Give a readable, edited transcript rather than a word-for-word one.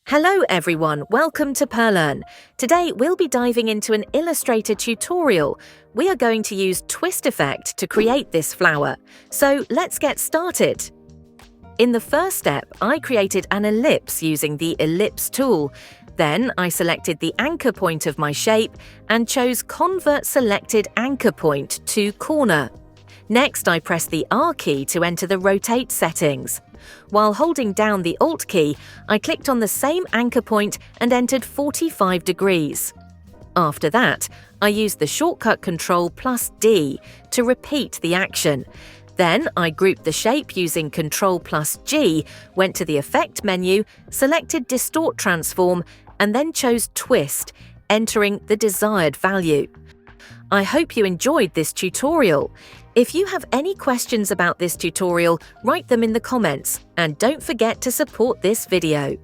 Hello everyone, welcome to Perlearn. Today we'll be diving into an Illustrator tutorial. We are going to use Twist Effect to create this flower. So let's get started. In the first step, I created an ellipse using the Ellipse tool. Then I selected the anchor point of my shape and chose Convert Selected Anchor Point to Corner. Next, I pressed the R key to enter the rotate settings. While holding down the Alt key, I clicked on the same anchor point and entered 45 degrees. After that, I used the shortcut Ctrl+D to repeat the action. Then I grouped the shape using Ctrl+G, went to the Effect menu, selected Distort Transform, and then chose Twist, entering the desired value. I hope you enjoyed this tutorial. If you have any questions about this tutorial, write them in the comments, and don't forget to support this video.